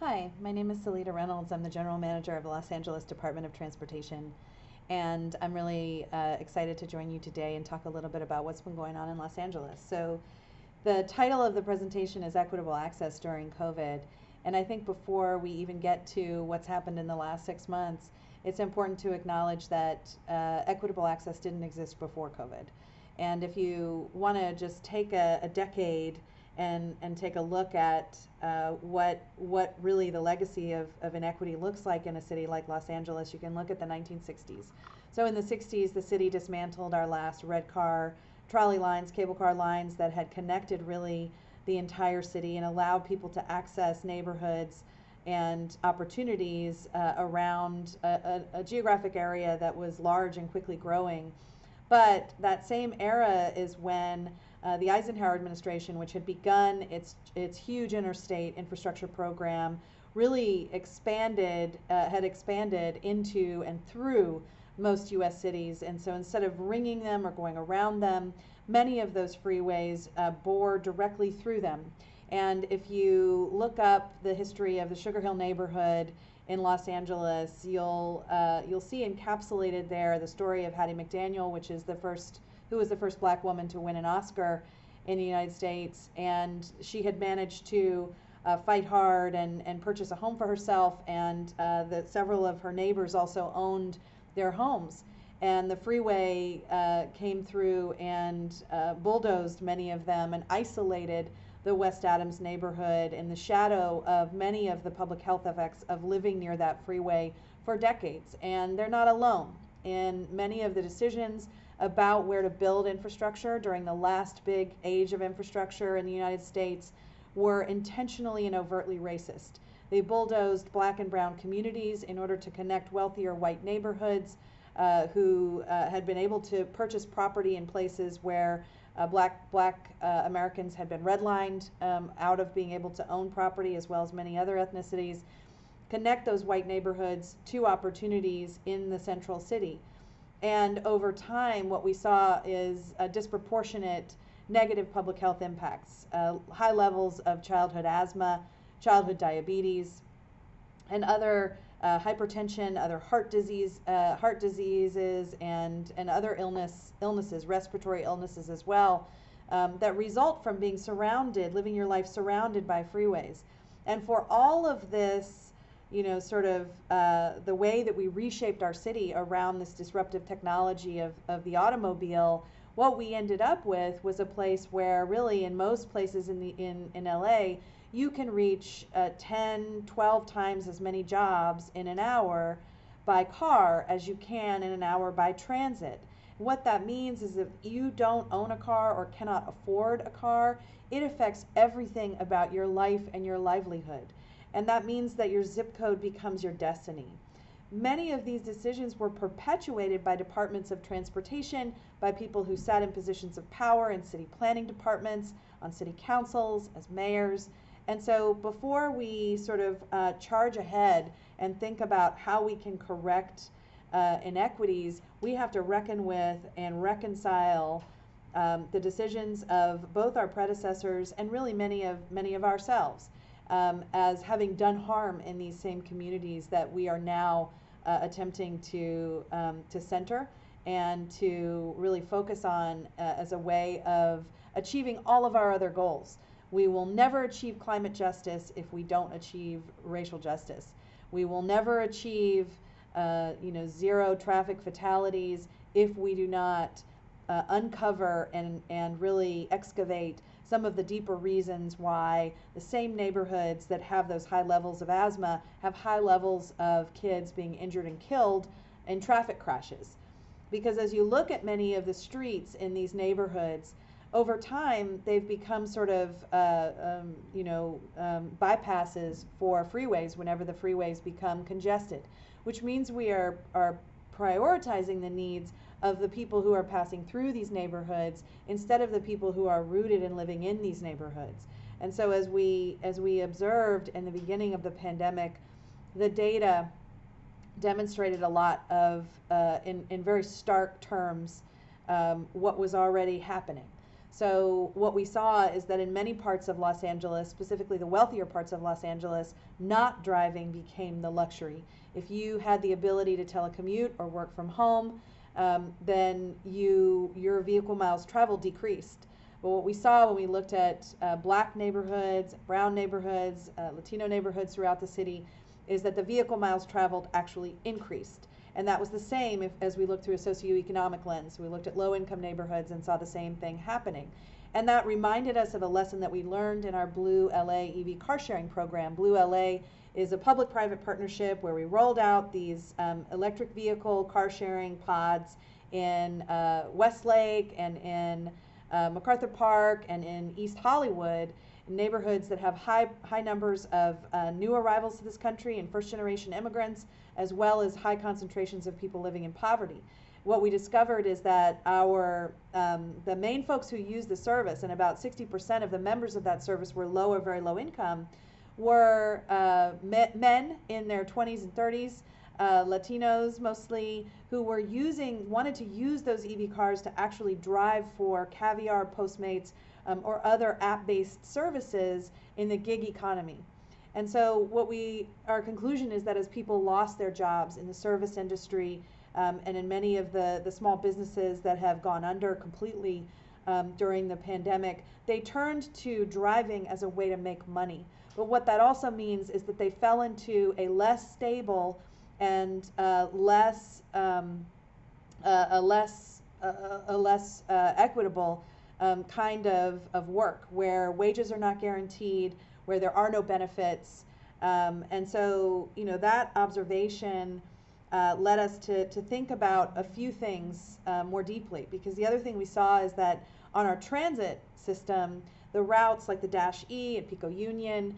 Hi, my name is Salita Reynolds. I'm the General Manager of the Los Angeles Department of Transportation, and I'm really excited to join you today and talk a little bit about what's been going on in Los Angeles. So, the title of the presentation is Equitable Access During COVID, and I think before we even get to what's happened in the last 6 months, it's important to acknowledge that equitable access didn't exist before COVID. And if you want to just take a decade and take a look at what really the legacy of inequity looks like in a city like Los Angeles, you can look at the 1960s. So in the 60s, the city dismantled our last red car trolley lines, cable car lines that had connected really the entire city and allowed people to access neighborhoods and opportunities around a geographic area that was large and quickly growing. But that same era is when the Eisenhower administration, which had begun its huge interstate infrastructure program, really had expanded into and through most U.S. cities. And so instead of ringing them or going around them, many of those freeways bore directly through them. And if you look up the history of the Sugar Hill neighborhood in Los Angeles, you'll see encapsulated there the story of Hattie McDaniel, who was the first black woman to win an Oscar in the United States, and she had managed to fight hard and purchase a home for herself, and that several of her neighbors also owned their homes. And the freeway came through and bulldozed many of them and isolated the West Adams neighborhood in the shadow of many of the public health effects of living near that freeway for decades. And they're not alone in many of the decisions about where to build infrastructure during the last big age of infrastructure in the United States were intentionally and overtly racist. They bulldozed black and brown communities in order to connect wealthier white neighborhoods who had been able to purchase property in places where black Americans had been redlined out of being able to own property, as well as many other ethnicities, connect those white neighborhoods to opportunities in the central city. And over time, what we saw is a disproportionate negative public health impacts, high levels of childhood asthma, childhood diabetes, and other hypertension, other heart diseases, and other illnesses, respiratory illnesses as well, that result from being living your life surrounded by freeways. And for all of this, sort of the way that we reshaped our city around this disruptive technology of the automobile, what we ended up with was a place where really in most places in LA, you can reach 10, 12 times as many jobs in an hour by car as you can in an hour by transit. What that means is if you don't own a car or cannot afford a car, it affects everything about your life and your livelihood. And that means that your zip code becomes your destiny. Many of these decisions were perpetuated by departments of transportation, by people who sat in positions of power in city planning departments, on city councils, as mayors. And so before we sort of charge ahead and think about how we can correct inequities, we have to reckon with and reconcile the decisions of both our predecessors and really many of ourselves as having done harm in these same communities that we are now attempting to center and to really focus on as a way of achieving all of our other goals. We will never achieve climate justice if we don't achieve racial justice. We will never achieve zero traffic fatalities if we do not uncover and really excavate some of the deeper reasons why the same neighborhoods that have those high levels of asthma have high levels of kids being injured and killed in traffic crashes. Because as you look at many of the streets in these neighborhoods, over time they've become sort of bypasses for freeways whenever the freeways become congested, which means we are prioritizing the needs of the people who are passing through these neighborhoods instead of the people who are rooted and living in these neighborhoods. And so as we observed in the beginning of the pandemic, the data demonstrated a lot of, in very stark terms, what was already happening. So what we saw is that in many parts of Los Angeles, specifically the wealthier parts of Los Angeles, not driving became the luxury. If you had the ability to telecommute or work from home, then your vehicle miles traveled decreased. But what we saw when we looked at black neighborhoods, brown neighborhoods, Latino neighborhoods throughout the city, is that the vehicle miles traveled actually increased. And that was the same as we looked through a socioeconomic lens. We looked at low-income neighborhoods and saw the same thing happening. And that reminded us of a lesson that we learned in our Blue LA EV car sharing program. Blue LA is a public-private partnership where we rolled out these electric vehicle car sharing pods in Westlake and in MacArthur Park and in East Hollywood, neighborhoods that have high numbers of new arrivals to this country and first-generation immigrants, as well as high concentrations of people living in poverty. What we discovered is that the main folks who use the service, and about 60% of the members of that service were low or very low income, were men in their 20s and 30s, Latinos mostly, who wanted to use those EV cars to actually drive for Caviar, Postmates, or other app-based services in the gig economy. And so our conclusion is that as people lost their jobs in the service industry and in many of the small businesses that have gone under completely during the pandemic, they turned to driving as a way to make money. But what that also means is that they fell into a less stable and less equitable kind of work, where wages are not guaranteed, where there are no benefits. And so, that observation led us to think about a few things more deeply, because the other thing we saw is that on our transit system, the routes like the Dash E at Pico Union,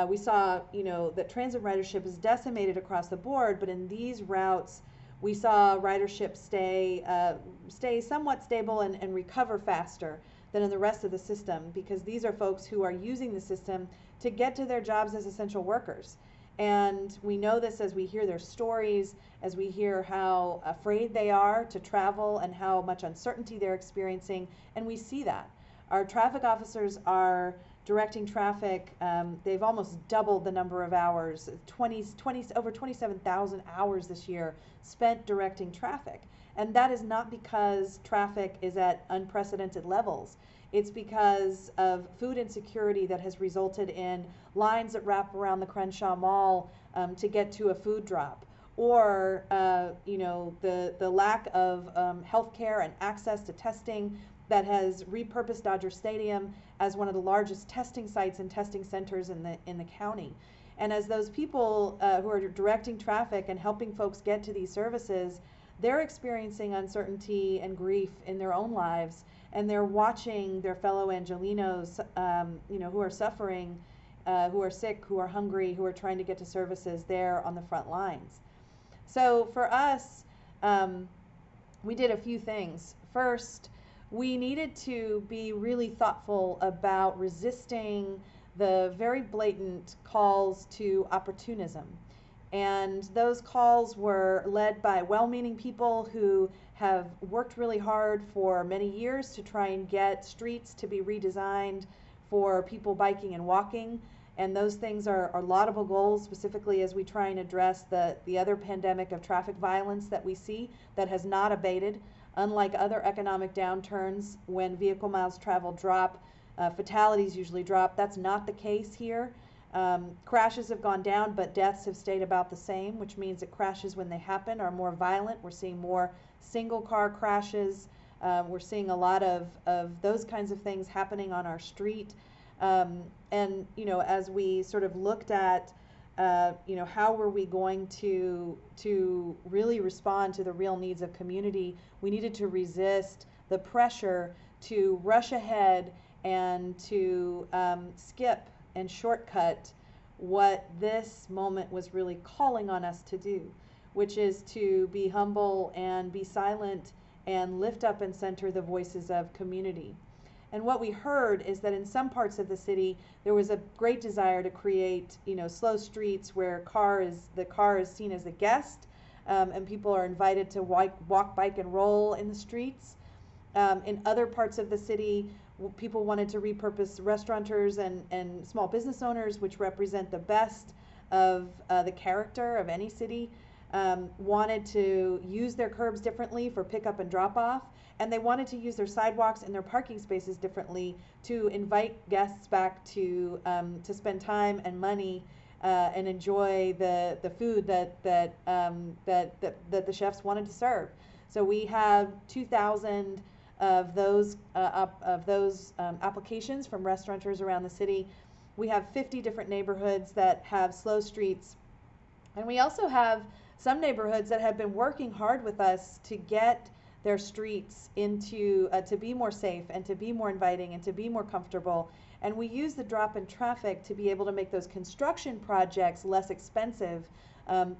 we saw, that transit ridership is decimated across the board, but in these routes, we saw ridership stay somewhat stable and recover faster than in the rest of the system, because these are folks who are using the system to get to their jobs as essential workers. And we know this as we hear their stories, as we hear how afraid they are to travel and how much uncertainty they're experiencing, and we see that. Our traffic officers are directing traffic. They've almost doubled the number of hours, over 27,000 hours this year spent directing traffic. And that is not because traffic is at unprecedented levels. It's because of food insecurity that has resulted in lines that wrap around the Crenshaw Mall to get to a food drop, or the lack of health care and access to testing that has repurposed Dodger Stadium as one of the largest testing sites and testing centers in the county. And as those people who are directing traffic and helping folks get to these services, they're experiencing uncertainty and grief in their own lives, and they're watching their fellow Angelenos, who are suffering, who are sick, who are hungry, who are trying to get to services there on the front lines. So for us, we did a few things. First, we needed to be really thoughtful about resisting the very blatant calls to opportunism. And those calls were led by well-meaning people who have worked really hard for many years to try and get streets to be redesigned for people biking and walking. And those things are laudable goals, specifically as we try and address the other pandemic of traffic violence that we see that has not abated. Unlike other economic downturns, when vehicle miles traveled drop, fatalities usually drop. That's not the case here. Crashes have gone down, but deaths have stayed about the same, which means that crashes, when they happen, are more violent. We're seeing more single car crashes. We're seeing a lot of those kinds of things happening on our street. And as we sort of looked at how were we going to really respond to the real needs of community, we needed to resist the pressure to rush ahead and to skip and shortcut what this moment was really calling on us to do, which is to be humble and be silent and lift up and center the voices of community. And what we heard is that in some parts of the city, there was a great desire to create, slow streets where the car is seen as a guest, and people are invited to walk, bike, and roll in the streets. In other parts of the city, People wanted to repurpose restaurateurs and small business owners, which represent the best of the character of any city, wanted to use their curbs differently for pickup and drop off, and they wanted to use their sidewalks and their parking spaces differently to invite guests back to spend time and money and enjoy the food that the chefs wanted to serve. So we have 2,000 of those applications from restaurateurs around the city. We have 50 different neighborhoods that have slow streets, and we also have some neighborhoods that have been working hard with us to get their streets into to be more safe and to be more inviting and to be more comfortable. And we use the drop in traffic to be able to make those construction projects less expensive,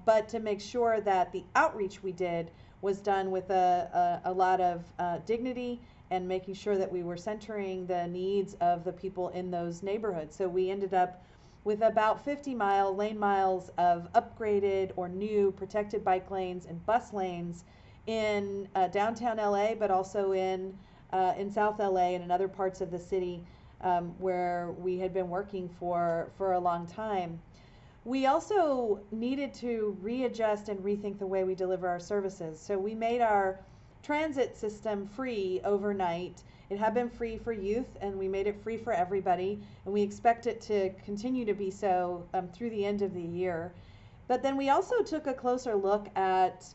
but to make sure that the outreach we did was done with a lot of dignity and making sure that we were centering the needs of the people in those neighborhoods. So we ended up with about 50 lane miles of upgraded or new protected bike lanes and bus lanes in downtown LA, but also in South LA and in other parts of the city where we had been working for a long time. We also needed to readjust and rethink the way we deliver our services. So we made our transit system free overnight. It had been free for youth, and we made it free for everybody, and we expect it to continue to be so through the end of the year. But then we also took a closer look at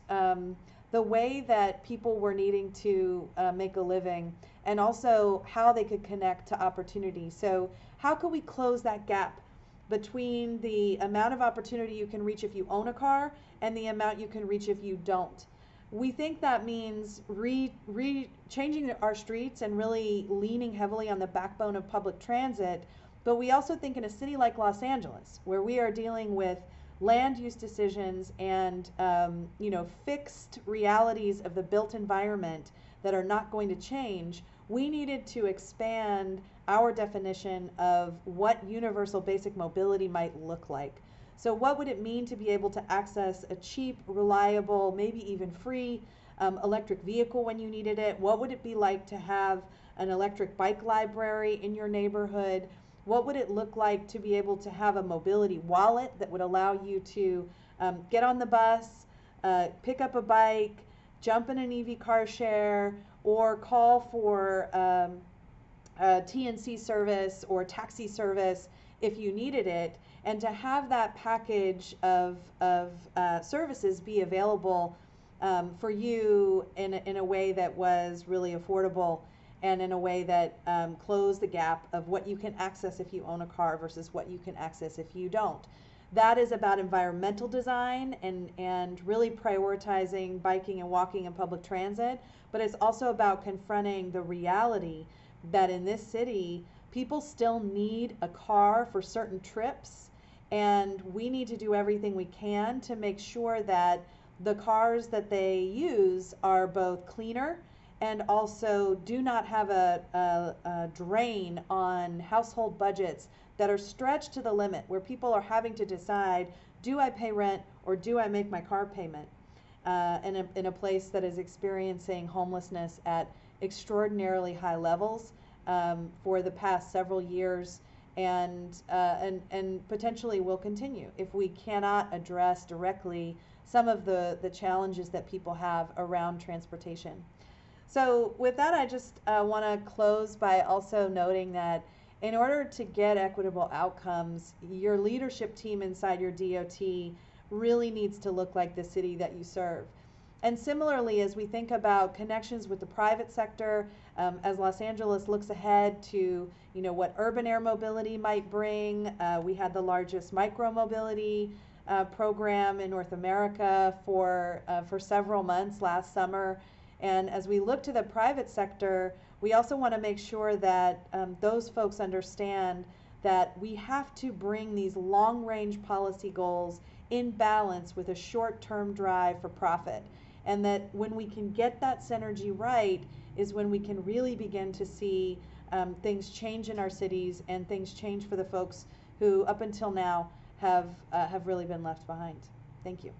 the way that people were needing to make a living, and also how they could connect to opportunity. So how could we close that gap between the amount of opportunity you can reach if you own a car and the amount you can reach if you don't? We think that means changing our streets and really leaning heavily on the backbone of public transit. But we also think in a city like Los Angeles, where we are dealing with land use decisions and fixed realities of the built environment that are not going to change, we needed to expand our definition of what universal basic mobility might look like. So what would it mean to be able to access a cheap, reliable, maybe even free electric vehicle when you needed it? What would it be like to have an electric bike library in your neighborhood? What would it look like to be able to have a mobility wallet that would allow you to get on the bus, pick up a bike, jump in an EV car share, or call for TNC service or taxi service if you needed it, and to have that package of services be available for you in a way that was really affordable and in a way that closed the gap of what you can access if you own a car versus what you can access if you don't. That is about environmental design and really prioritizing biking and walking and public transit, but it's also about confronting the reality that in this city, people still need a car for certain trips, and we need to do everything we can to make sure that the cars that they use are both cleaner and also do not have a drain on household budgets that are stretched to the limit, where people are having to decide, do I pay rent or do I make my car payment? In a place that is experiencing homelessness at extraordinarily high levels for the past several years, and potentially will continue if we cannot address directly some of the challenges that people have around transportation. So with that, I just want to close by also noting that in order to get equitable outcomes, your leadership team inside your DOT really needs to look like the city that you serve. And similarly, as we think about connections with the private sector, as Los Angeles looks ahead to what urban air mobility might bring, we had the largest micro-mobility program in North America for several months last summer. And as we look to the private sector, we also want to make sure that those folks understand that we have to bring these long-range policy goals in balance with a short-term drive for profit. And that when we can get that synergy right is when we can really begin to see things change in our cities and things change for the folks who up until now have really been left behind. Thank you.